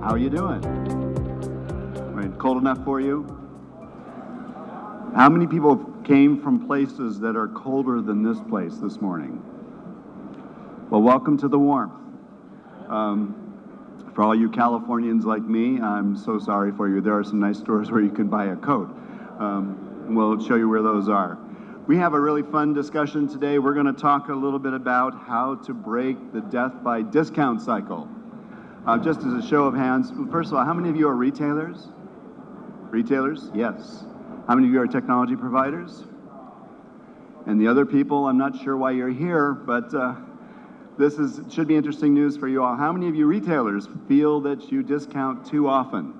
How are you doing? Right, cold enough for you? How many people came from places that are colder than this place this morning? Well, welcome to the warmth. For all you Californians like me, I'm so sorry for you. There are some nice stores where you can buy a coat. We'll show you where those are. We have a really fun discussion today. We're going to talk a little bit about how to break the death by discount cycle. Just as a show of hands, first of all, how many of you are retailers? Retailers? Yes. How many of you are technology providers? And the other people, I'm not sure why you're here, but this should be interesting news for you all. How many of you retailers feel that you discount too often?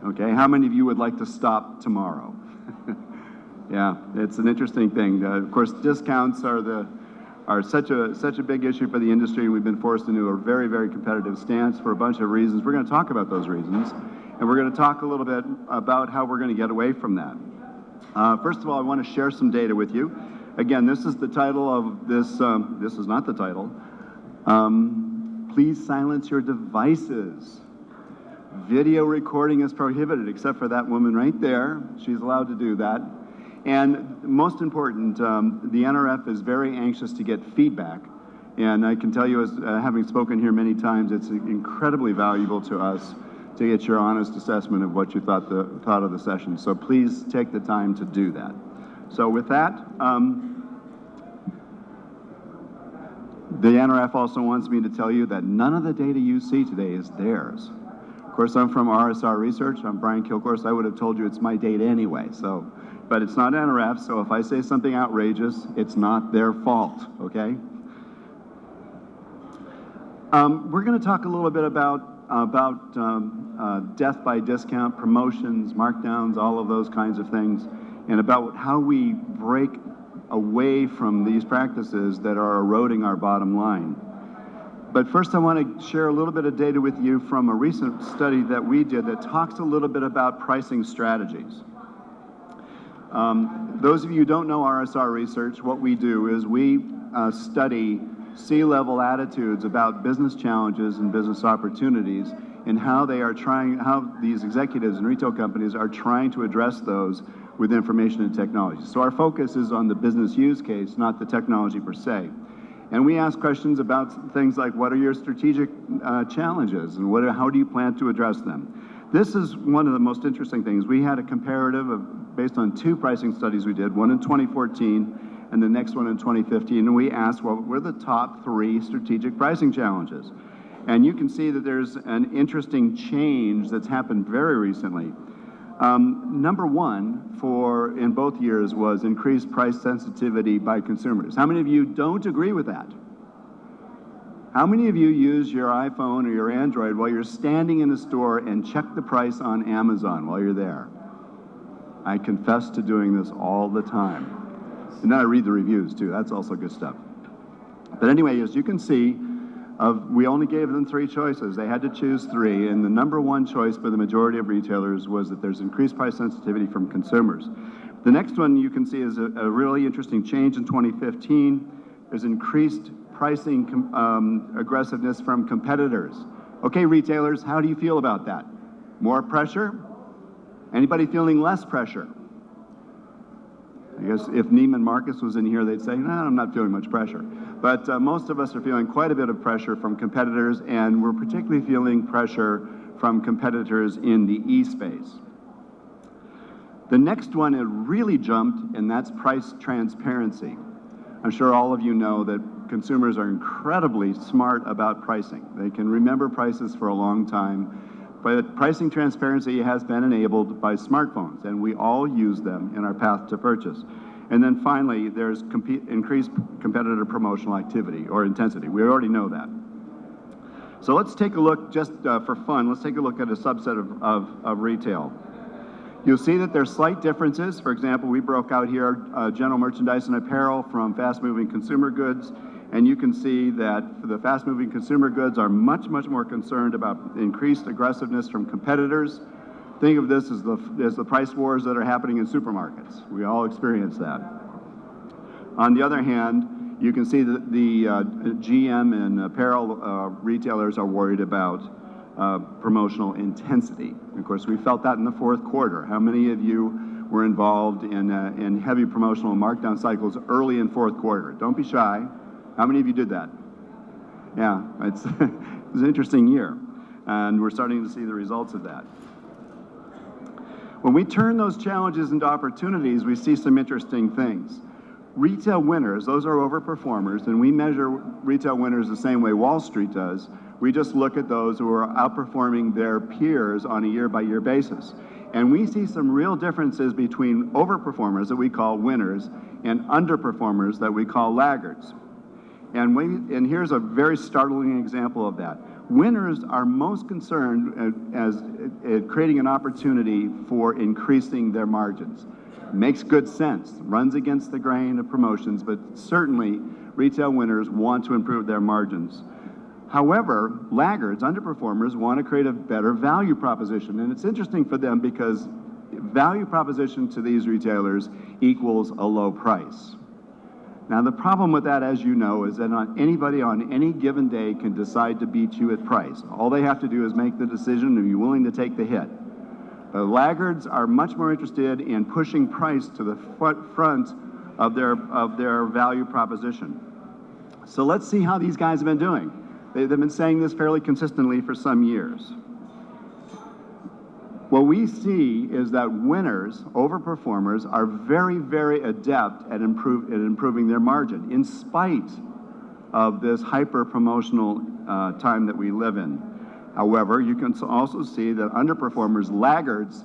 Okay, how many of you would like to stop tomorrow? Yeah, it's an interesting thing. Of course, discounts are such a big issue for the industry. We've been forced into a very, very competitive stance for a bunch of reasons. We're going to talk about those reasons, and we're going to talk a little bit about how we're going to get away from that. First of all, I want to share some data with you. Again, this is the title of this. This is not the title. Please silence your devices. Video recording is prohibited, except for that woman right there. She's allowed to do that. And most important, the NRF is very anxious to get feedback. And I can tell you, as having spoken here many times, it's incredibly valuable to us to get your honest assessment of what you thought of the session. So please take the time to do that. So with that, the NRF also wants me to tell you that none of the data you see today is theirs. Of course, I'm from RSR Research. I'm Brian Kilcourse. I would have told you it's my data anyway. But it's not NRF, so if I say something outrageous, it's not their fault, okay? We're going to talk a little bit about death by discount, promotions, markdowns, all of those kinds of things, and about how we break away from these practices that are eroding our bottom line. But first I want to share a little bit of data with you from a recent study that we did that talks a little bit about pricing strategies. Those of you who don't know RSR Research, what we do is we study C-level attitudes about business challenges and business opportunities and how these executives and retail companies are trying to address those with information and technology. So our focus is on the business use case, not the technology per se. And we ask questions about things like, what are your strategic challenges and how do you plan to address them? This is one of the most interesting things. We had a comparative based on two pricing studies we did, one in 2014 and the next one in 2015, and we asked, what were the top 3 strategic pricing challenges? And you can see that there's an interesting change that's happened very recently. Number 1 in both years was increased price sensitivity by consumers. How many of you don't agree with that? How many of you use your iPhone or your Android while you're standing in a store and check the price on Amazon while you're there? I confess to doing this all the time. And then I read the reviews too. That's also good stuff. But anyway, as you can see, we only gave them 3 choices. They had to choose 3, and the number 1 choice for the majority of retailers was that there's increased price sensitivity from consumers. The next one you can see is a really interesting change in 2015. There's increased pricing aggressiveness from competitors. Okay, retailers, how do you feel about that? More pressure? Anybody feeling less pressure? I guess if Neiman Marcus was in here, they'd say, no, I'm not feeling much pressure. But most of us are feeling quite a bit of pressure from competitors, and we're particularly feeling pressure from competitors in the e-space. The next one, it really jumped, and that's price transparency. I'm sure all of you know that consumers are incredibly smart about pricing. They can remember prices for a long time, but pricing transparency has been enabled by smartphones, and we all use them in our path to purchase. And then finally, there's increased competitor promotional activity or intensity. We already know that. So let's take a look, just for fun, let's take a look at a subset of retail. You'll see that there's slight differences. For example, we broke out here general merchandise and apparel from fast-moving consumer goods, and you can see that the fast-moving consumer goods are much, much more concerned about increased aggressiveness from competitors. Think of this as the price wars that are happening in supermarkets. We all experience that. On the other hand, you can see that the GM and apparel retailers are worried about promotional intensity. Of course, we felt that in the fourth quarter. How many of you were involved in heavy promotional markdown cycles early in fourth quarter? Don't be shy. How many of you did that? Yeah, it's, it was an interesting year, and we're starting to see the results of that. When we turn those challenges into opportunities, we see some interesting things. Retail winners, those are overperformers, and we measure retail winners the same way Wall Street does. We just look at those who are outperforming their peers on a year-by-year basis. And we see some real differences between overperformers that we call winners and underperformers that we call laggards. And here's a very startling example of that. Winners are most concerned as creating an opportunity for increasing their margins. Makes good sense, runs against the grain of promotions, but certainly retail winners want to improve their margins. However, laggards, underperformers, want to create a better value proposition, and it's interesting for them because value proposition to these retailers equals a low price. Now, the problem with that, as you know, is that not anybody on any given day can decide to beat you at price. All they have to do is make the decision and be willing to take the hit. Laggards are much more interested in pushing price to the front of their value proposition. So let's see how these guys have been doing. They've been saying this fairly consistently for some years. What we see is that winners, overperformers, are very, very adept at improving their margin in spite of this hyper-promotional time that we live in. However, you can also see that underperformers, laggards,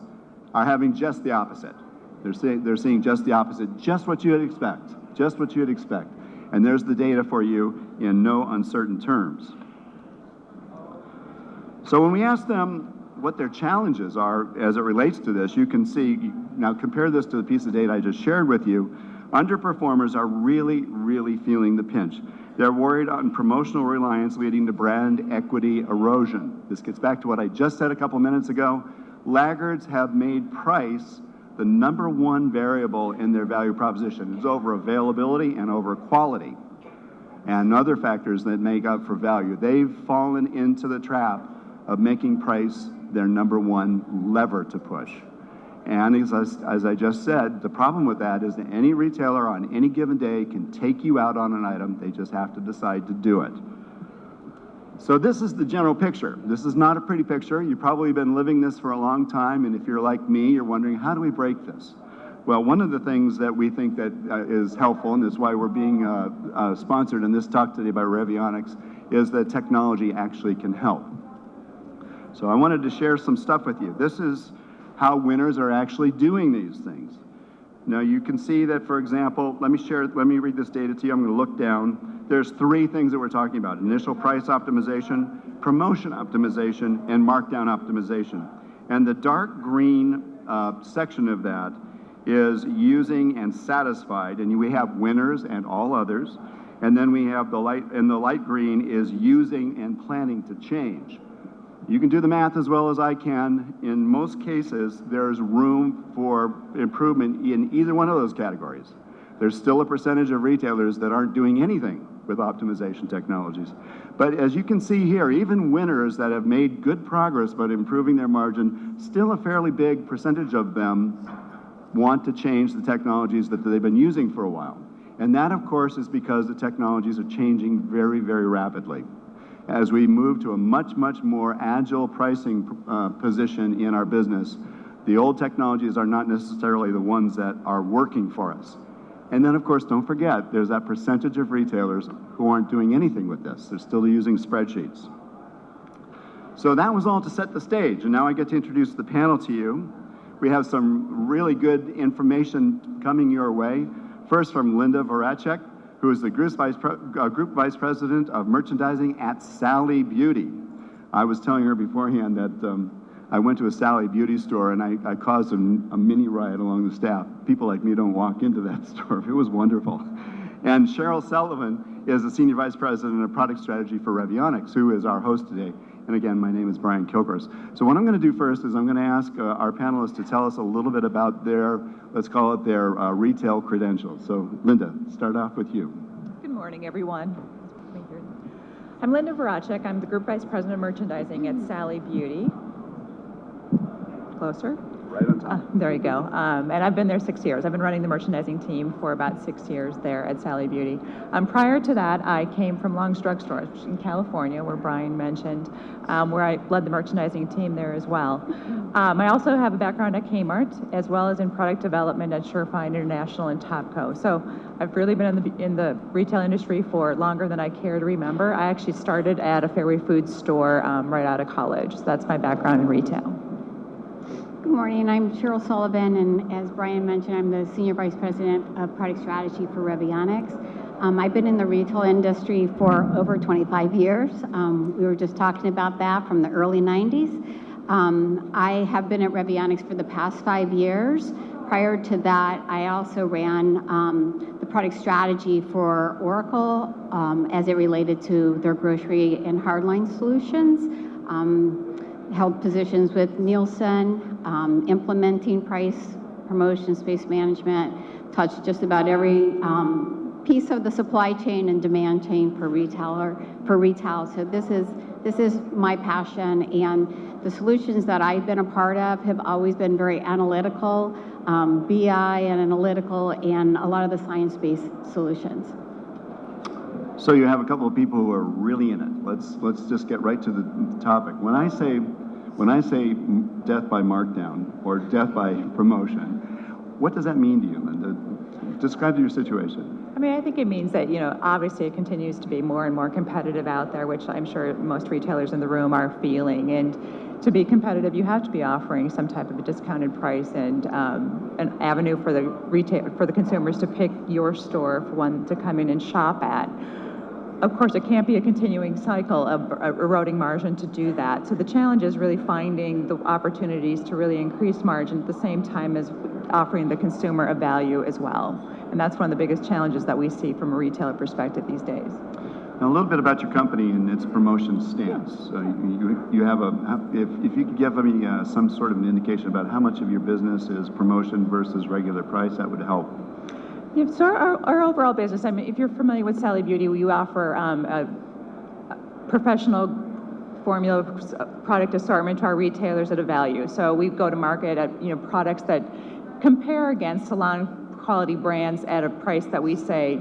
are having just the opposite. They're seeing just the opposite, just what you would expect, just what you would expect. And there's the data for you in no uncertain terms. So when we ask them what their challenges are as it relates to this, you can see, now compare this to the piece of data I just shared with you, underperformers are really, really feeling the pinch. They're worried on promotional reliance leading to brand equity erosion. This gets back to what I just said a couple minutes ago. Laggards have made price the #1 variable in their value proposition. It's over availability and over quality and other factors that make up for value. They've fallen into the trap of making price their #1 lever to push. And as I just said, the problem with that is that any retailer on any given day can take you out on an item. They just have to decide to do it. So this is the general picture. This is not a pretty picture. You've probably been living this for a long time, and if you're like me, you're wondering, how do we break this? Well, one of the things that we think that is helpful, and this is why we're being sponsored in this talk today by Revionics, is that technology actually can help. So I wanted to share some stuff with you. This is how winners are actually doing these things. Now you can see that, for example, let me read this data to you. I'm going to look down. There's 3 things that we're talking about: initial price optimization, promotion optimization, and markdown optimization. And the dark green section of that is using and satisfied, and we have winners and all others. And then we have the light green is using and planning to change. You can do the math as well as I can. In most cases, there's room for improvement in either one of those categories. There's still a percentage of retailers that aren't doing anything with optimization technologies. But as you can see here, even winners that have made good progress about improving their margin, still a fairly big percentage of them want to change the technologies that they've been using for a while. And that, of course, is because the technologies are changing very, very rapidly. As we move to a much, much more agile pricing position in our business, the old technologies are not necessarily the ones that are working for us. And then, of course, don't forget, there's that percentage of retailers who aren't doing anything with this. They're still using spreadsheets. So that was all to set the stage, and now I get to introduce the panel to you. We have some really good information coming your way. First from Linda Voracek, who is the Group Vice President of Merchandising at Sally Beauty. I was telling her beforehand that I went to a Sally Beauty store and I caused a mini riot along the staff. People like me don't walk into that store. It was wonderful. And Cheryl Sullivan is the Senior Vice President of Product Strategy for Revionics, who is our host today. And again, my name is Brian Kilgores. So what I'm going to do first is I'm going to ask our panelists to tell us a little bit about their, let's call it their retail credentials. So Linda, start off with you. Good morning, everyone. I'm Linda Voracek. I'm the Group Vice President of Merchandising at Sally Beauty. Closer? Right on top. There you go. And I've been there 6 years. I've been running the merchandising team for about 6 years there at Sally Beauty. Prior to that, I came from Long's Drug Store in California, where Brian mentioned, where I led the merchandising team there as well. I also have a background at Kmart, as well as in product development at Surefine International and Topco. So I've really been in the retail industry for longer than I care to remember. I actually started at a Fairway Foods store right out of college. So that's my background in retail. Good morning, I'm Cheryl Sullivan, and as Brian mentioned, I'm the Senior Vice President of Product Strategy for Revionics. I've been in the retail industry for over 25 years. We were just talking about that from the early 90s. I have been at Revionics for the past 5 years. Prior to that, I also ran the product strategy for Oracle as it related to their grocery and hardline solutions. Held positions with Nielsen, implementing price, promotion, space management, touched just about every piece of the supply chain and demand chain for retail. So this is my passion, and the solutions that I've been a part of have always been very analytical, BI and analytical, and a lot of the science-based solutions. So you have a couple of people who are really in it. Let's just get right to the topic. When I say death by markdown or death by promotion, what does that mean to you, Linda? Describe your situation. I mean, I think it means that, obviously it continues to be more and more competitive out there, which I'm sure most retailers in the room are feeling. And to be competitive, you have to be offering some type of a discounted price and an avenue for the consumers to pick your store for one to come in and shop at. Of course, it can't be a continuing cycle of eroding margin to do that. So the challenge is really finding the opportunities to really increase margin at the same time as offering the consumer a value as well. And that's one of the biggest challenges that we see from a retailer perspective these days. Now, a little bit about your company and its promotion stance. You have if you could give me some sort of an indication about how much of your business is promotion versus regular price, that would help. Yeah, so our overall business, I mean, if you're familiar with Sally Beauty, we offer a professional formula product assortment to our retailers at a value. So we go to market at products that compare against salon quality brands at a price that we say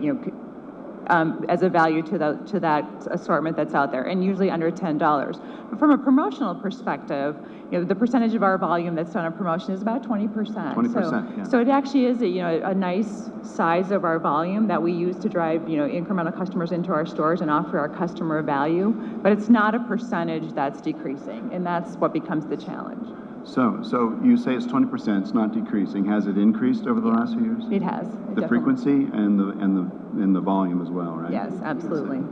as a value to that assortment that's out there, and usually under $10. But from a promotional perspective, the percentage of our volume that's done on promotion is about 20%. 20%, yeah. So it actually is a nice size of our volume that we use to drive incremental customers into our stores and offer our customer value. But it's not a percentage that's decreasing, and that's what becomes the challenge. So you say it's 20%. It's not decreasing. Has it increased over the last few years? It has. The frequency and the volume as well, right? Yes, absolutely.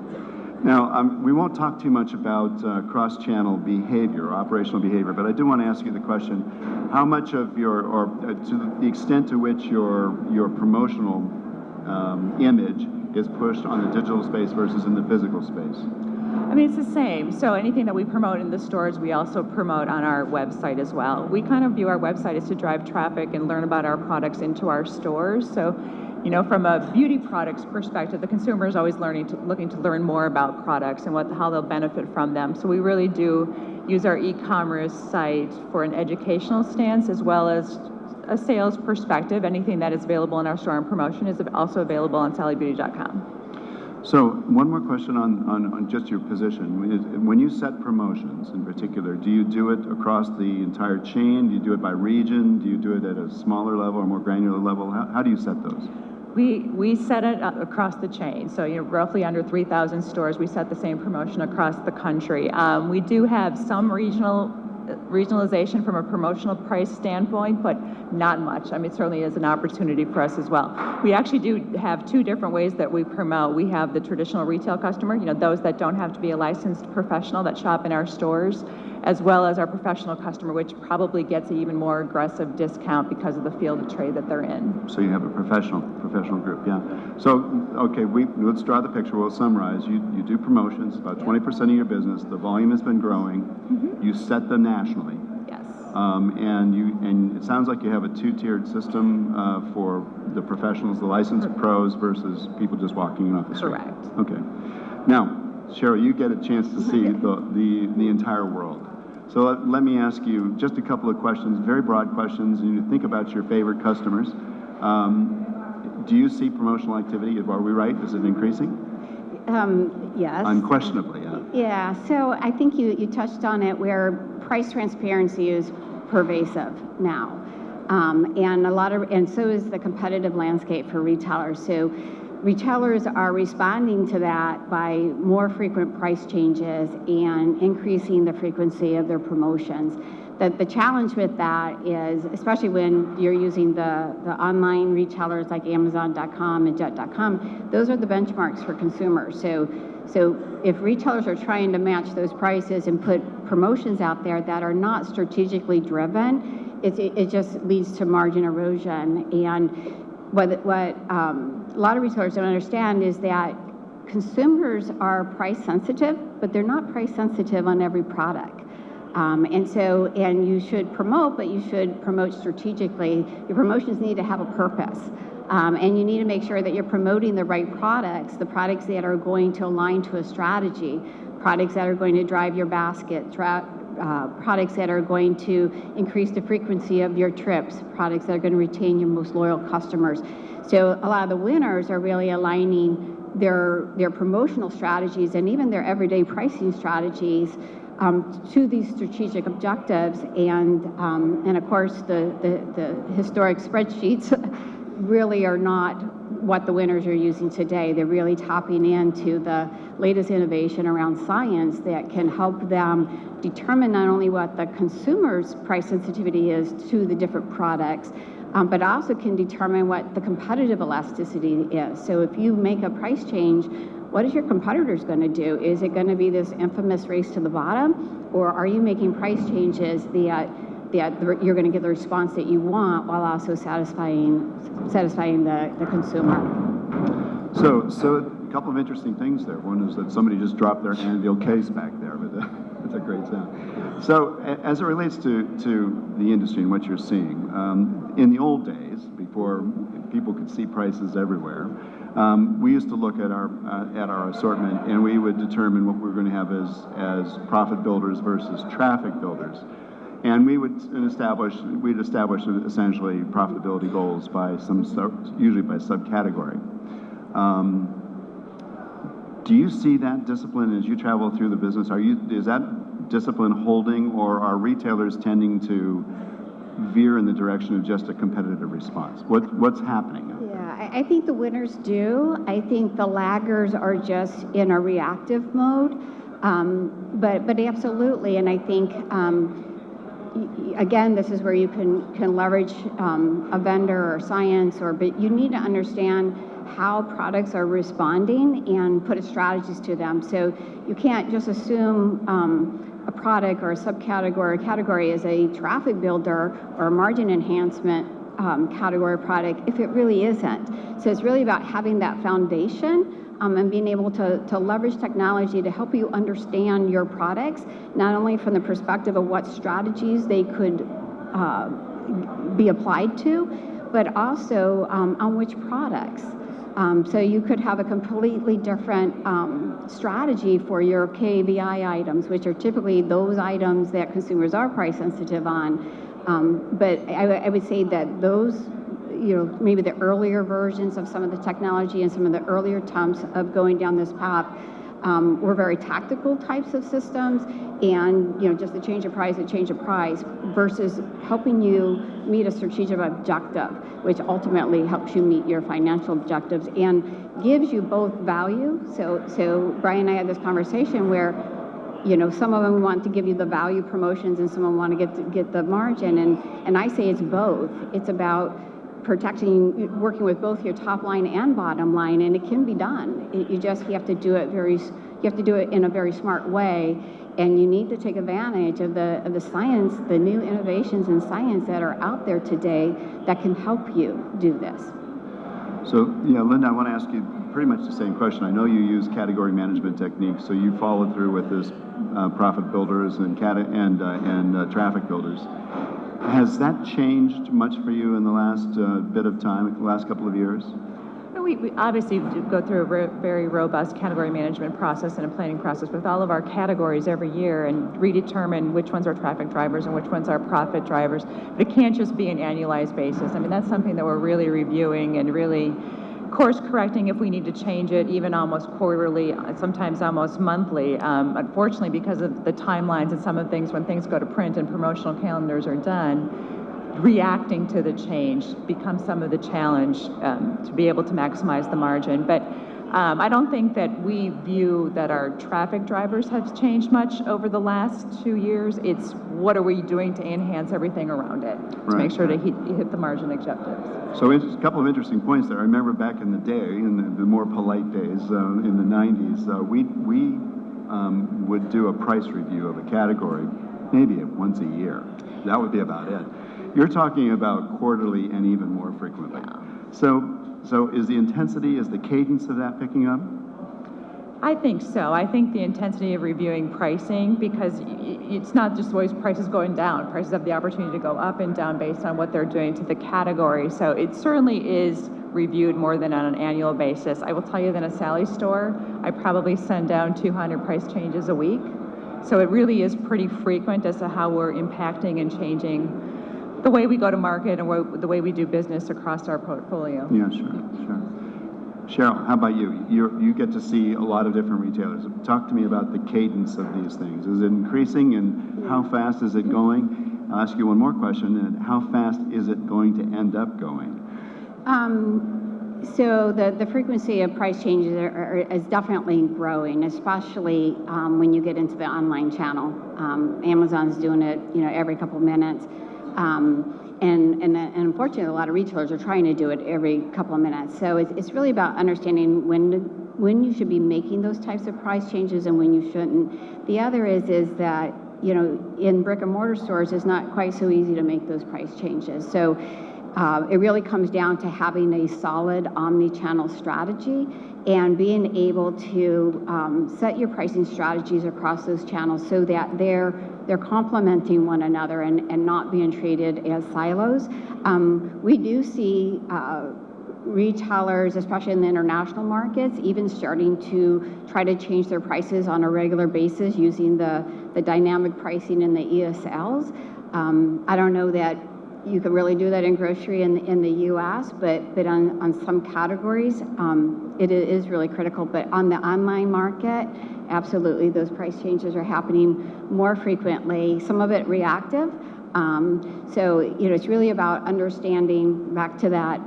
Now, we won't talk too much about cross-channel behavior, or operational behavior, but I do want to ask you the question: how much of to the extent to which your promotional image is pushed on the digital space versus in the physical space? I mean, it's the same. So anything that we promote in the stores, we also promote on our website as well. We kind of view our website as to drive traffic and learn about our products into our stores. So, from a beauty products perspective, the consumer is always looking to learn more about products and how they'll benefit from them. So we really do use our e-commerce site for an educational stance as well as a sales perspective. Anything that is available in our store on promotion is also available on sallybeauty.com. So one more question on just your position. When you set promotions in particular, do you do it across the entire chain? Do you do it by region? Do you do it at a smaller level or more granular level? How do you set those? We set it across the chain. So roughly under 3,000 stores, we set the same promotion across the country. We do have some regionalization from a promotional price standpoint, but not much. I mean, it certainly is an opportunity for us as well. We actually do have two different ways that we promote. We have the traditional retail customer, those that don't have to be a licensed professional that shop in our stores, as well as our professional customer, which probably gets an even more aggressive discount because of the field of trade that they're in. So you have a professional group, yeah. So, okay, let's draw the picture. We'll summarize. You do promotions, about 20% of your business. The volume has been growing. Mm-hmm. You set them nationally. Yes. And it sounds like you have a two-tiered system for the professionals, the licensed pros versus people just walking in off the street. Correct. Okay. Now, Cheryl, you get a chance to see the entire world. So let me ask you just a couple of questions, very broad questions, and you think about your favorite customers. Do you see promotional activity? Are we right? Is it increasing? Yes. Unquestionably, yeah. Yeah, so I think you touched on it where price transparency is pervasive now. And so is the competitive landscape for retailers. So retailers are responding to that by more frequent price changes and increasing the frequency of their promotions. The challenge with that is, especially when you're using the online retailers like Amazon.com and Jet.com, those are the benchmarks for consumers. So if retailers are trying to match those prices and put promotions out there that are not strategically driven, it just leads to margin erosion. And what a lot of retailers don't understand is that consumers are price sensitive, but they're not price sensitive on every product. And you should promote, but you should promote strategically. Your promotions need to have a purpose. And you need to make sure that you're promoting the right products, the products that are going to align to a strategy, products that are going to drive your basket, products that are going to increase the frequency of your trips, products that are going to retain your most loyal customers. So a lot of the winners are really aligning their promotional strategies and even their everyday pricing strategies to these strategic objectives, and of course the historic spreadsheets really are not what the winners are using today. They're really tapping into the latest innovation around science that can help them determine not only what the consumer's price sensitivity is to the different products, but also can determine what the competitive elasticity is. So if you make a price change, what is your competitors going to do? Is it going to be this infamous race to the bottom, or are you making price changes that you're going to get the response that you want while also satisfying the consumer? So a couple of interesting things there. One is that somebody just dropped their anvil case back there, but that's a great sound. So as it relates to the industry and what you're seeing, in the old days, before people could see prices everywhere, we used to look at our assortment, and we would determine what we were going to have as profit builders versus traffic builders. And we'd establish essentially profitability goals usually by subcategory. Do you see that discipline as you travel through the business? Is that discipline holding, or are retailers tending to veer in the direction of just a competitive response? What's happening? Yeah, I think the winners do. I think the laggers are just in a reactive mode. But absolutely, and I think again, this is where you can leverage a vendor or science, but you need to understand how products are responding and put strategies to them. So you can't just assume a product or a subcategory or category is a traffic builder or a margin enhancement category product if it really isn't. So it's really about having that foundation and being able to leverage technology to help you understand your products, not only from the perspective of what strategies they could be applied to, but also on which products. So you could have a completely different strategy for your KVI items, which are typically those items that consumers are price sensitive on. But I would say that those, maybe the earlier versions of some of the technology and some of the earlier attempts of going down this path were very tactical types of systems, and just a change of price versus helping you meet a strategic objective, which ultimately helps you meet your financial objectives and gives you both value. So Brian and I had this conversation where some of them want to give you the value promotions and some of them want to get the margin, and I say it's both. It's about working with both your top line and bottom line, and it can be done. You have to do it in a very smart way, and you need to take advantage of the science, the new innovations in science that are out there today that can help you do this. So, Linda, I want to ask you pretty much the same question. I know you use category management techniques, so you follow through with this profit builders and traffic builders. Has that changed much for you in the last bit of time, the last couple of years? we obviously do go through a very robust category management process and a planning process with all of our categories every year and redetermine which ones are traffic drivers and which ones are profit drivers. But it can't just be an annualized basis. I mean, that's something that we're really reviewing and really course correcting if we need to change it, even almost quarterly, sometimes almost monthly. Unfortunately, because of the timelines and some of the things when things go to print and promotional calendars are done, reacting to the change becomes some of the challenge to be able to maximize the margin. But I don't think that we view that our traffic drivers have changed much over the last 2 years. It's what are we doing to enhance everything around it to make sure to hit the margin objectives. So a couple of interesting points there. I remember back in the day, in the more polite days, in the 90s, we would do a price review of a category maybe once a year. That would be about it. You're talking about quarterly and even more frequently. Yeah. So is the intensity, is the cadence of that picking up? I think so. I think the intensity of reviewing pricing, because it's not just always prices going down. Prices have the opportunity to go up and down based on what they're doing to the category. So it certainly is reviewed more than on an annual basis. I will tell you that in a Sally's store, I probably send down 200 price changes a week. So it really is pretty frequent as to how we're impacting and changing the way we go to market and the way we do business across our portfolio. Yeah, sure. Cheryl, how about you? You get to see a lot of different retailers. Talk to me about the cadence of these things. Is it increasing, and how fast is it going? I'll ask you one more question, and how fast is it going to end up going? So the frequency of price changes is definitely growing, especially when you get into the online channel. Amazon's doing it, every couple minutes. And unfortunately, a lot of retailers are trying to do it every couple of minutes. So it's really about understanding when you should be making those types of price changes and when you shouldn't. The other is that, in brick and mortar stores, it's not quite so easy to make those price changes. So it really comes down to having a solid omni-channel strategy and being able to set your pricing strategies across those channels so that they're complementing one another and not being treated as silos. We do see retailers, especially in the international markets, even starting to try to change their prices on a regular basis using the dynamic pricing in the ESLs. I don't know that you can really do that in grocery in the U.S., but on some categories, it is really critical. But on the online market, absolutely, those price changes are happening more frequently, some of it reactive. So, it's really about understanding, back to that,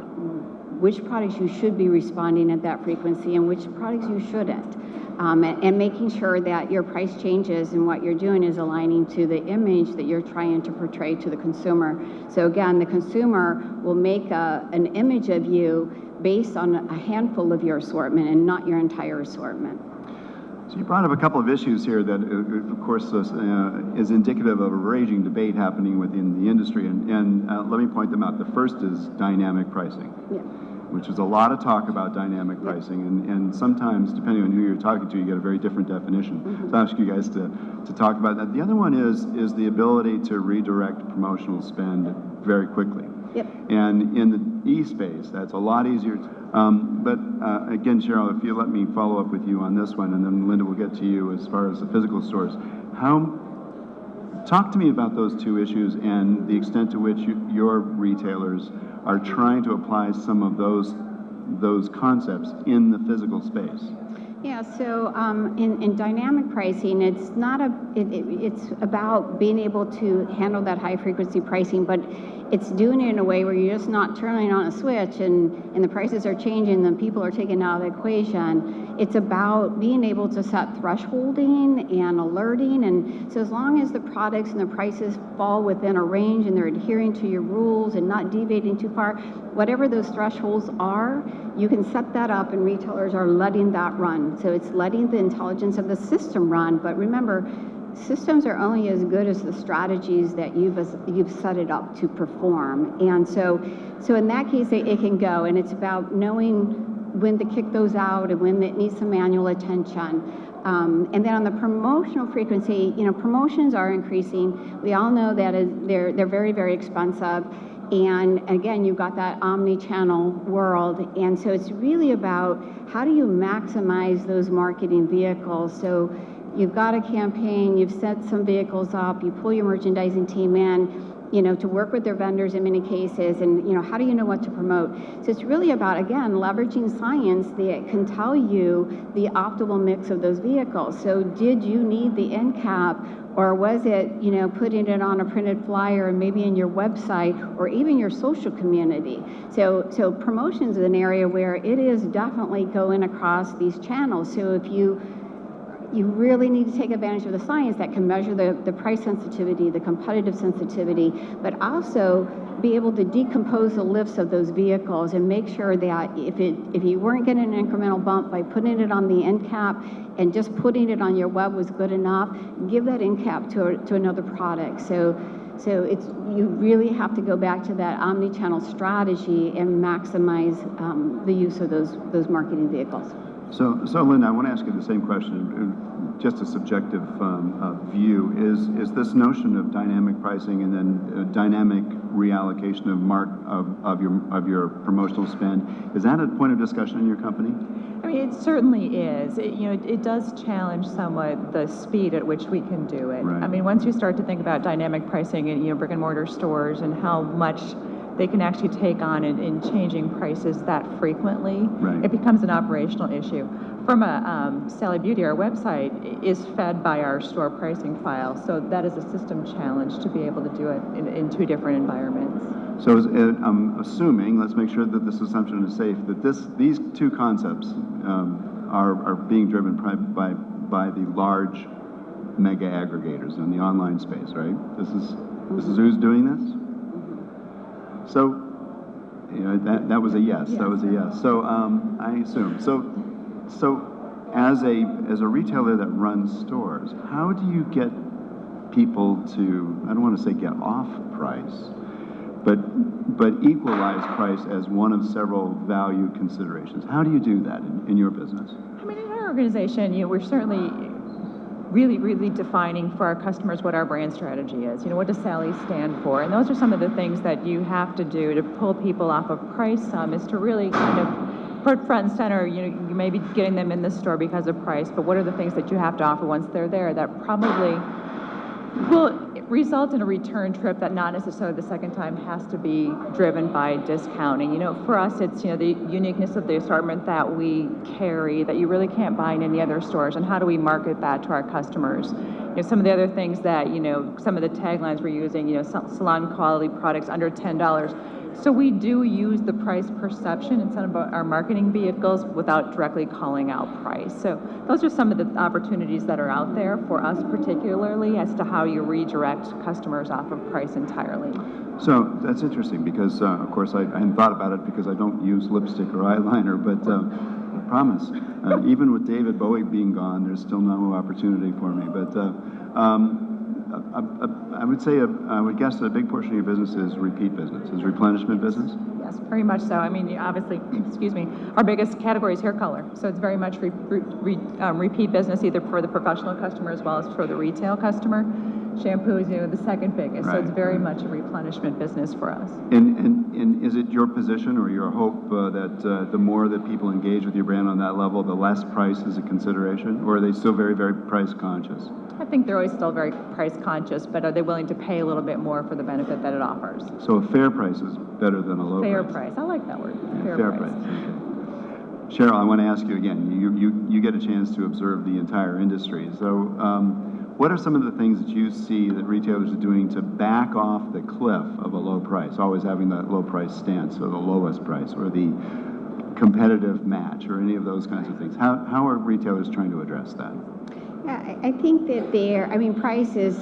which products you should be responding at that frequency and which products you shouldn't. And making sure that your price changes and what you're doing is aligning to the image that you're trying to portray to the consumer. So again, the consumer will make an image of you based on a handful of your assortment and not your entire assortment. So you brought up a couple of issues here that, of course, is indicative of a raging debate happening within the industry, and let me point them out. The first is dynamic pricing. Yeah. Which is a lot of talk about dynamic pricing, and sometimes, depending on who you're talking to, you get a very different definition. Mm-hmm. So I'll ask you guys to talk about that. The other one is the ability to redirect promotional spend very quickly. Yep. And in the e-space, that's a lot easier. But again, Cheryl, if you let me follow up with you on this one, and then Linda will get to you as far as the physical stores. Talk to me about those two issues and the extent to which your retailers are trying to apply some of those concepts in the physical space. Yeah, so in dynamic pricing, it's not it's about being able to handle that high frequency pricing, but it's doing it in a way where you're just not turning on a switch and the prices are changing and people are taken out of the equation. It's about being able to set thresholding and alerting, and so as long as the products and the prices fall within a range and they're adhering to your rules and not deviating too far, whatever those thresholds are, you can set that up and retailers are letting that run. So it's letting the intelligence of the system run, but remember, systems are only as good as the strategies that you've set it up to perform. And so in that case, it can go, and it's about knowing when to kick those out and when it needs some manual attention. And then on the promotional frequency, promotions are increasing. We all know that they're very, very expensive. And again, you've got that omni-channel world. And so it's really about how do you maximize those marketing vehicles? So you've got a campaign, you've set some vehicles up, you pull your merchandising team in, to work with their vendors in many cases, and, how do you know what to promote? So it's really about, again, leveraging science that can tell you the optimal mix of those vehicles. So did you need the end cap, or was it, putting it on a printed flyer and maybe in your website or even your social community? So promotions is an area where it is definitely going across these channels. So if you really need to take advantage of the science that can measure the price sensitivity, the competitive sensitivity, but also be able to decompose the lifts of those vehicles and make sure that if you weren't getting an incremental bump by putting it on the end cap and just putting it on your web was good enough, give that end cap to another product. So you really have to go back to that omni-channel strategy and maximize the use of those marketing vehicles. So Linda, I want to ask you the same question, just a subjective view. Is this notion of dynamic pricing and then dynamic reallocation of your promotional spend, is that a point of discussion in your company? I mean, it certainly is. It does challenge somewhat the speed at which we can do it. Right. I mean, once you start to think about dynamic pricing in brick and mortar stores and how much they can actually take on in changing prices that frequently, right, it becomes an operational issue. From a Sally Beauty, our website is fed by our store pricing file, so that is a system challenge to be able to do it in two different environments. So I'm assuming, let's make sure that this assumption is safe, that these two concepts are being driven by the large mega aggregators in the online space, right? This is who's doing this? So, that was a yes. That was a yes. So I assume. So as a retailer that runs stores, how do you get people to, I don't want to say get off price, but equalize price as one of several value considerations? How do you do that in your business? I mean, in our organization, we're certainly really defining for our customers what our brand strategy is. What does Sally stand for? And those are some of the things that you have to do to pull people off of price. Is to really kind of put front and center, you may be getting them in the store because of price, but what are the things that you have to offer once they're there that probably will result in a return trip that not necessarily the second time has to be driven by discounting. For us, it's, the uniqueness of the assortment that we carry that you really can't buy in any other stores, and how do we market that to our customers? Some of the other things that, some of the taglines we're using, salon quality products under $10. So we do use the price perception in some of our marketing vehicles without directly calling out price. So those are some of the opportunities that are out there for us particularly as to how you redirect customers off of price entirely. So that's interesting because, of course, I hadn't thought about it because I don't use lipstick or eyeliner, but I promise, even with David Bowie being gone, there's still no opportunity for me. But I would guess that a big portion of your business is repeat business, is replenishment business? Yes, very much so. I mean, obviously, our biggest category is hair color. So it's very much repeat business, either for the professional customer as well as for the retail customer. Shampoo is, the second biggest. Right. So it's very much a replenishment business for us. And is it your position or your hope that the more that people engage with your brand on that level, the less price is a consideration? Or are they still very, very price conscious? I think they're always still very price conscious, but are they willing to pay a little bit more for the benefit that it offers? So a fair price is better than a low fair price. Fair price. I like that word. Yeah, fair price. Okay. Cheryl, I want to ask you again, you get a chance to observe the entire industry. So what are some of the things that you see that retailers are doing to back off the cliff of a low price, always having that low price stance, or the lowest price, or the competitive match, or any of those kinds of things? How are retailers trying to address that? Yeah, I think that price is,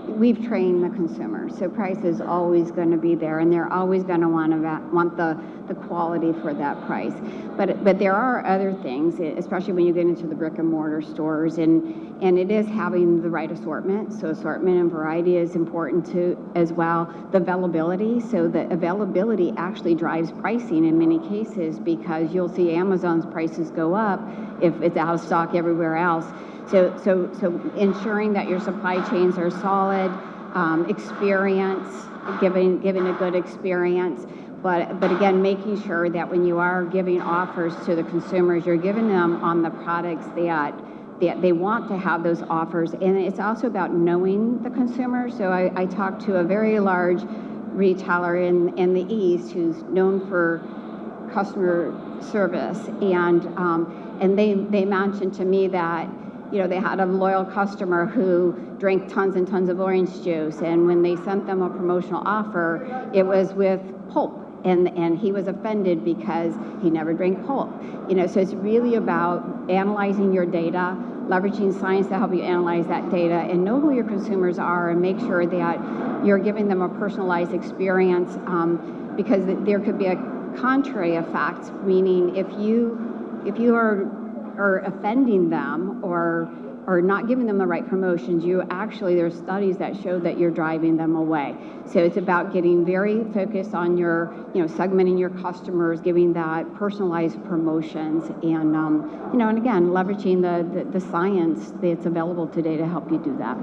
we've trained the consumer, so price is always going to be there, and they're always going to want the quality for that price. But there are other things, especially when you get into the brick and mortar stores, and it is having the right assortment. So assortment and variety is important too as well. The availability, so the availability actually drives pricing in many cases, because you'll see Amazon's prices go up if it's out of stock everywhere else. So ensuring that your supply chains are solid, experience, giving a good experience. But again, making sure that when you are giving offers to the consumers, you're giving them on the products that they want to have those offers. And it's also about knowing the consumer. So I talked to a very large retailer in the East who's known for customer service, and they mentioned to me that they had a loyal customer who drank tons and tons of orange juice, and when they sent them a promotional offer, it was with pulp. And he was offended because he never drank pulp. So it's really about analyzing your data, leveraging science to help you analyze that data, and know who your consumers are, and make sure that you're giving them a personalized experience, because there could be a contrary effect, meaning if you are offending them or not giving them the right promotions, there's studies that show that you're driving them away. So it's about getting very focused on your, segmenting your customers, giving that personalized promotions, and and again, leveraging the science that's available today to help you do that.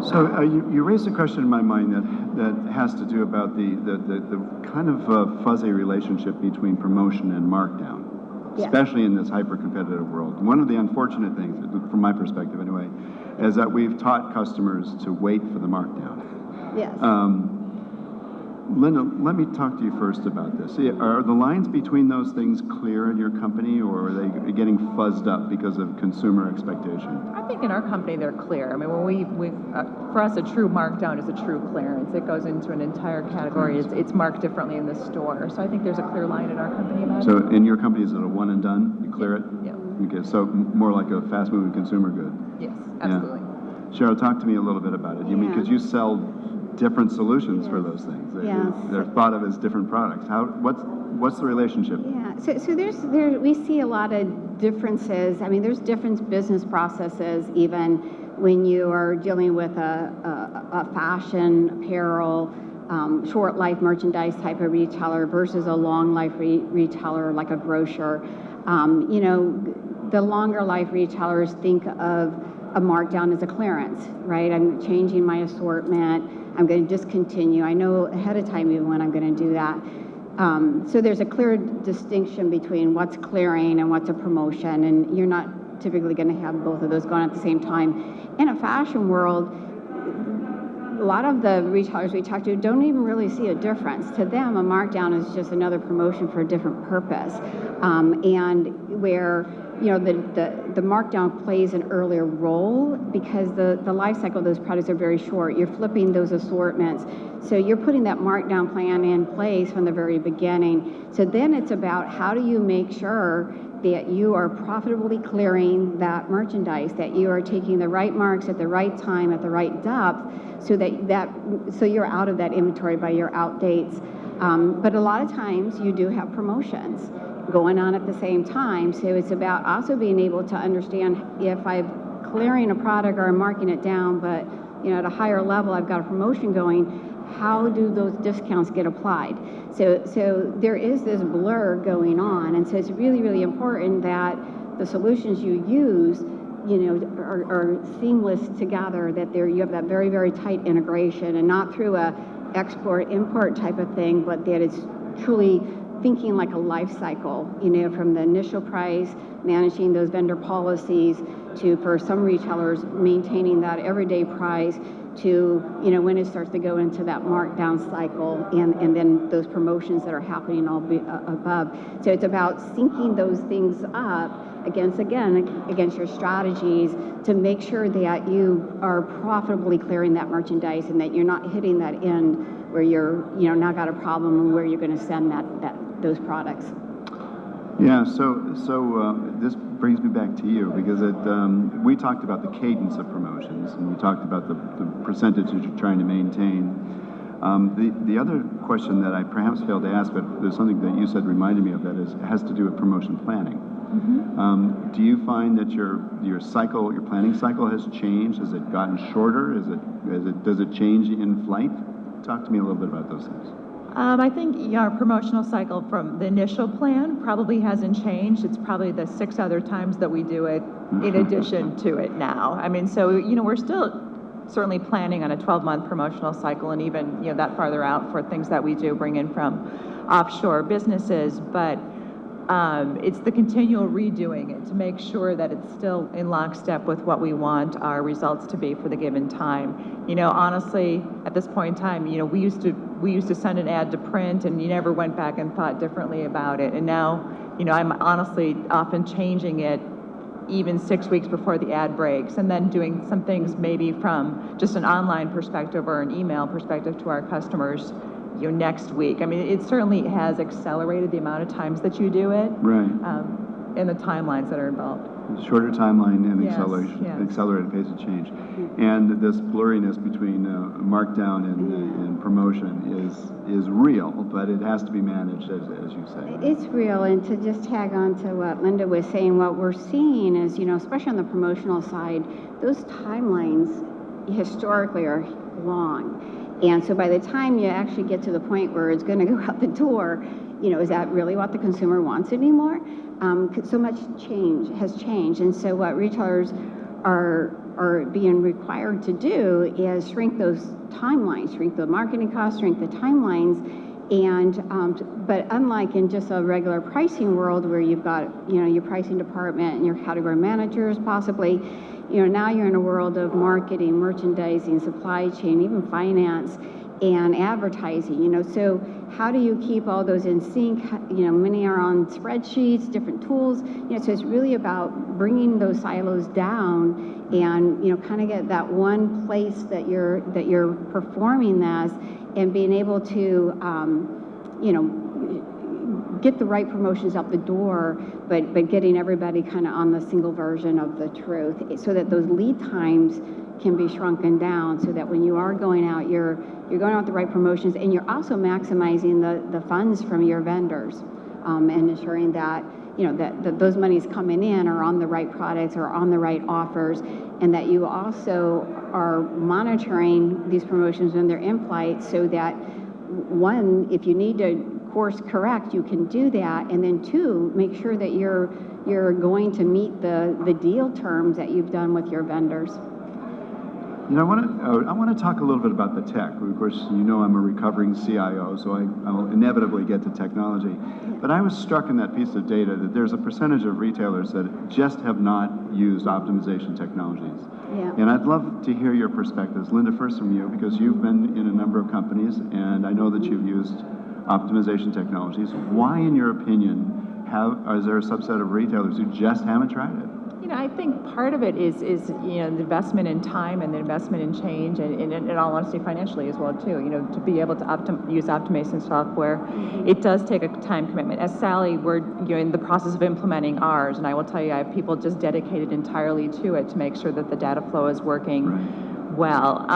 So you raised a question in my mind that has to do about the kind of fuzzy relationship between promotion and markdown. Yeah. Especially in this hyper-competitive world. One of the unfortunate things, from my perspective anyway, is that we've taught customers to wait for the markdown. Yes. Linda, let me talk to you first about this. Are the lines between those things clear in your company, or are they getting fuzzed up because of consumer expectation? I think in our company they're clear. I mean, when for us, a true markdown is a true clearance. It goes into an entire category. It's marked differently in the store. So I think there's a clear line in our company about it. So in your company, is it a one and done? You clear it? Yeah. Okay, so more like a fast-moving consumer good. Yes, absolutely. Yeah. Cheryl, talk to me a little bit about it. You mean, because you sell different solutions for those things. They're thought of as different products. What's the relationship? Yeah, so we see a lot of differences. I mean, there's different business processes even when you are dealing with a fashion, apparel, short life merchandise type of retailer versus a long life retailer like a grocer. The longer life retailers think of a markdown as a clearance, right? I'm changing my assortment. I'm going to discontinue. I know ahead of time even when I'm going to do that. So there's a clear distinction between what's clearing and what's a promotion, and you're not typically going to have both of those going at the same time. In a fashion world, a lot of the retailers we talk to don't even really see a difference. To them, a markdown is just another promotion for a different purpose, and where the markdown plays an earlier role because the life cycle of those products are very short. You're flipping those assortments. So you're putting that markdown plan in place from the very beginning. So then it's about how do you make sure that you are profitably clearing that merchandise, that you are taking the right marks at the right time, at the right depth, so you're out of that inventory by your out dates. But a lot of times you do have promotions going on at the same time. So it's about also being able to understand if I'm clearing a product or I'm marking it down, but at a higher level I've got a promotion going, how do those discounts get applied? So there is this blur going on, and so it's really, really important that the solutions you use are seamless together, that you have that very, very tight integration, and not through a export-import type of thing, but that it's truly thinking like a life cycle, from the initial price, managing those vendor policies, to, for some retailers, maintaining that everyday price, to, when it starts to go into that markdown cycle, and then those promotions that are happening all above. So it's about syncing those things up against your strategies to make sure that you are profitably clearing that merchandise, and that you're not hitting that end where you're, now got a problem and where you're going to send those products. Yeah, so this brings me back to you, because we talked about the cadence of promotions, and we talked about the percentages you're trying to maintain. The other question that I perhaps failed to ask, but there's something that you said reminded me of that, has to do with promotion planning. Mm-hmm. Do you find that your planning cycle has changed? Has it gotten shorter? Does it change in flight? Talk to me a little bit about those things. I think our promotional cycle from the initial plan probably hasn't changed. It's probably the 6 other times that we do it in addition to it now. I mean, so, we're still certainly planning on a 12-month promotional cycle, and even that farther out for things that we do bring in from offshore businesses. But it's the continual redoing it to make sure that it's still in lockstep with what we want our results to be for the given time. Honestly, at this point in time, we used to send an ad to print, and you never went back and thought differently about it. And now, I'm honestly often changing it even 6 weeks before the ad breaks, and then doing some things maybe from just an online perspective or an email perspective to our customers next week. I mean, it certainly has accelerated the amount of times that you do it, right, and the timelines that are involved. Shorter timeline and Yes, acceleration, yes. accelerated pace of change. And this blurriness between markdown and promotion is real, but it has to be managed, as you say. It's real, and to just tag on to what Linda was saying, what we're seeing is, especially on the promotional side, those timelines historically are long. And so by the time you actually get to the point where it's going to go out the door, is that really what the consumer wants anymore? So much has changed. And so what retailers are being required to do is shrink those timelines, shrink the marketing costs, shrink the timelines. And but unlike in just a regular pricing world where you've got your pricing department and your category managers possibly, now you're in a world of marketing, merchandising, supply chain, even finance and advertising. So how do you keep all those in sync? Many are on spreadsheets, different tools. So it's really about bringing those silos down and kind of get that one place that you're performing this, and being able to get the right promotions out the door, but getting everybody kind of on the single version of the truth, so that those lead times can be shrunken down, so that when you are going out, you're going out with the right promotions, and you're also maximizing the funds from your vendors, and ensuring that that those monies coming in are on the right products or on the right offers, and that you also are monitoring these promotions when they're in flight, so that one, if you need to course correct, you can do that, and then two, make sure that you're going to meet the deal terms that you've done with your vendors. I want to talk a little bit about the tech. Of course, I'm a recovering CIO, so I will inevitably get to technology. But I was struck in that piece of data that there's a percentage of retailers that just have not used optimization technologies. Yeah. And I'd love to hear your perspectives. Linda, first from you, because you've been in a number of companies, and I know that you've used optimization technologies. Why, in your opinion, is there a subset of retailers who just haven't tried it? I think part of it is the investment in time and the investment in change, and in all honesty, financially as well too. To be able to use optimization software, it does take a time commitment. As Sally, we're in the process of implementing ours, and I will tell you, I have people just dedicated entirely to it to make sure that the data flow is working well.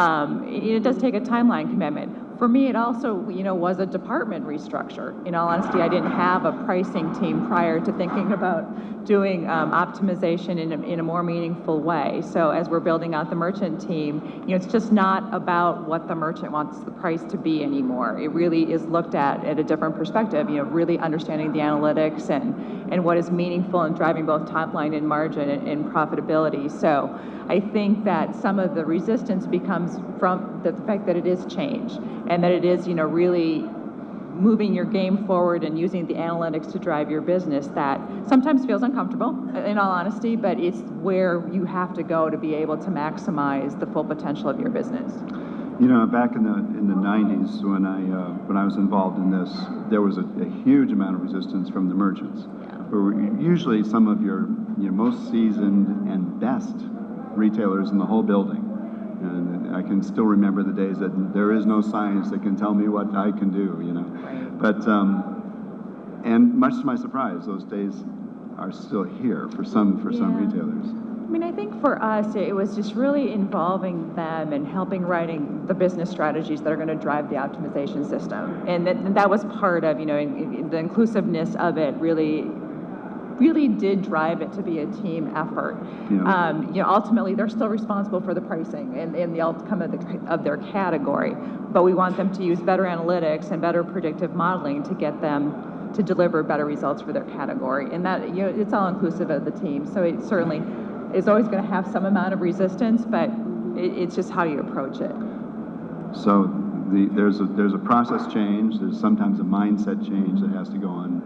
It does take a timeline commitment. For me, it also, was a department restructure. In all honesty, I didn't have a pricing team prior to thinking about doing optimization in a more meaningful way. So as we're building out the merchant team, it's just not about what the merchant wants the price to be anymore. It really is looked at a different perspective, really understanding the analytics and what is meaningful and driving both top line and margin and profitability. So I think that some of the resistance becomes from the fact that it is change, and that it is, really moving your game forward and using the analytics to drive your business, that sometimes feels uncomfortable, in all honesty, but it's where you have to go to be able to maximize the full potential of your business. Back in the 90s, when I was involved in this, there was a huge amount of resistance from the merchants, who were usually some of your most seasoned and best retailers in the whole building. And I can still remember the days that there is no science that can tell me what I can do, But, and much to my surprise, those days are still here for some retailers. I think for us, it was just really involving them and helping writing the business strategies that are going to drive the optimization system. And that was part of, the inclusiveness of it really did drive it to be a team effort. Ultimately, they're still responsible for the pricing and the outcome of their category, but we want them to use better analytics and better predictive modeling to get them to deliver better results for their category. And that, it's all inclusive of the team. So it certainly is always going to have some amount of resistance, but It's just how you approach it. So there's a process change. There's sometimes a mindset change that has to go on.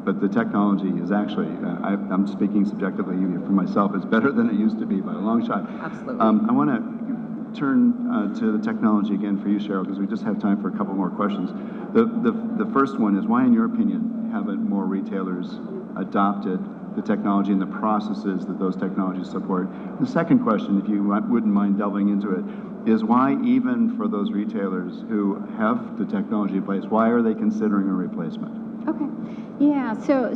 But the technology is actually, I'm speaking subjectively for myself, it's better than it used to be by a long shot. Absolutely. I want to turn to the technology again for you, Cheryl, because we just have time for a couple more questions. The first one is, why, in your opinion, haven't more retailers adopted the technology and the processes that those technologies support? The second question, if you wouldn't mind delving into it, is why, even for those retailers who have the technology in place, why are they considering a replacement? Okay. Yeah, so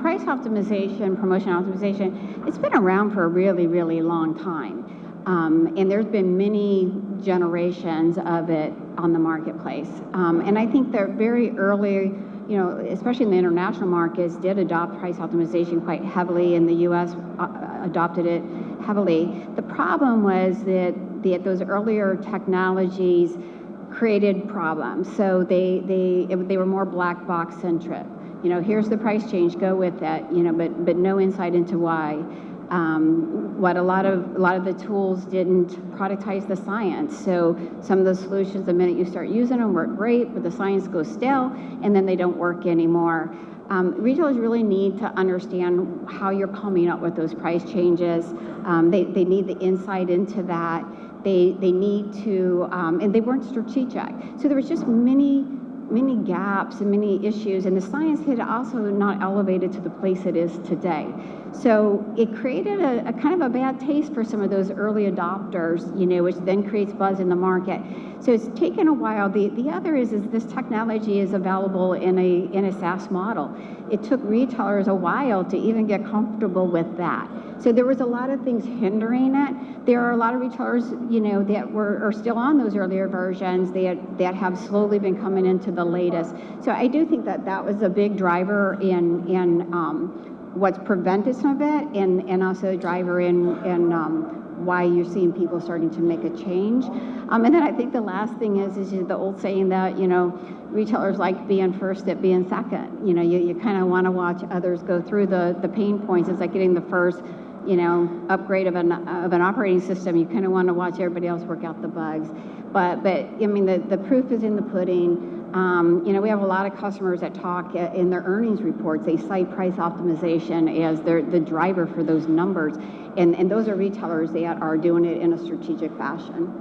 price optimization, promotion optimization, it's been around for a really, really long time. And there's been many generations of it on the marketplace. And I think that very early, especially in the international markets, did adopt price optimization quite heavily. In the U.S., adopted it heavily. The problem was that those earlier technologies created problems. So they were more black box centric. Here's the price change, go with that. But no insight into why. What a lot of the tools didn't productize the science. So some of the solutions, the minute you start using them, work great, but the science goes stale, and then they don't work anymore. Retailers really need to understand how you're coming up with those price changes. They need the insight into that. They need to, and they weren't strategic. So there was just many gaps and many issues, and the science had also not elevated to the place it is today. So it created a kind of a bad taste for some of those early adopters, which then creates buzz in the market. So it's taken a while. The other is this technology is available in a SaaS model. It took retailers a while to even get comfortable with that. So there was a lot of things hindering it. There are a lot of retailers, that are still on those earlier versions that have slowly been coming into the latest. So I do think that was a big driver in what's prevented some of it, and also a driver in why you're seeing people starting to make a change. And then I think the last thing is the old saying that, retailers like being first at being second. You kind of want to watch others go through the pain points. It's like getting the first, upgrade of an operating system. You kind of want to watch everybody else work out the bugs. But I mean, the proof is in the pudding. We have a lot of customers that talk in their earnings reports. They cite price optimization as the driver for those numbers. And those are retailers that are doing it in a strategic fashion.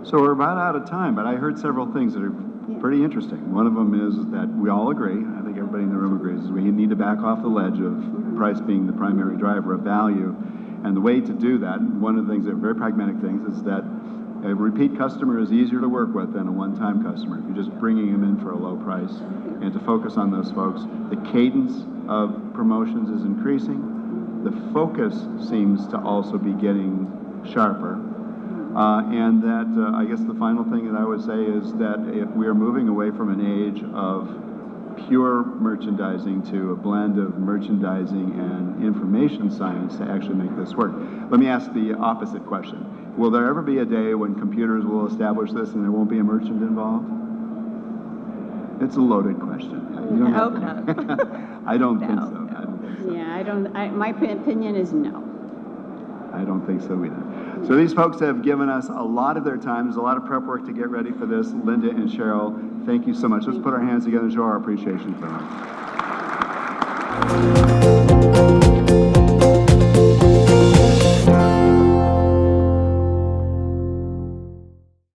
So we're about out of time, but I heard several things that are pretty interesting. One of them is that we all agree, I think everybody in the room agrees, is we need to back off the ledge of price being the primary driver of value. And the way to do that, one of the things that are very pragmatic things, is that a repeat customer is easier to work with than a one-time customer. If you're just bringing them in for a low price, and to focus on those folks. The cadence of promotions is increasing. The focus seems to also be getting sharper. And that, I guess the final thing that I would say is that if we are moving away from an age of pure merchandising to a blend of merchandising and information science to actually make this work. Let me ask the opposite question. Will there ever be a day when computers will establish this and there won't be a merchant involved? It's a loaded question. I hope not. I don't think so. I don't think so. Yeah, my opinion is no. I don't think so either. So these folks have given us a lot of their time. There's a lot of prep work to get ready for this. Linda and Cheryl, thank you so much. Let's put our hands together and show our appreciation for them.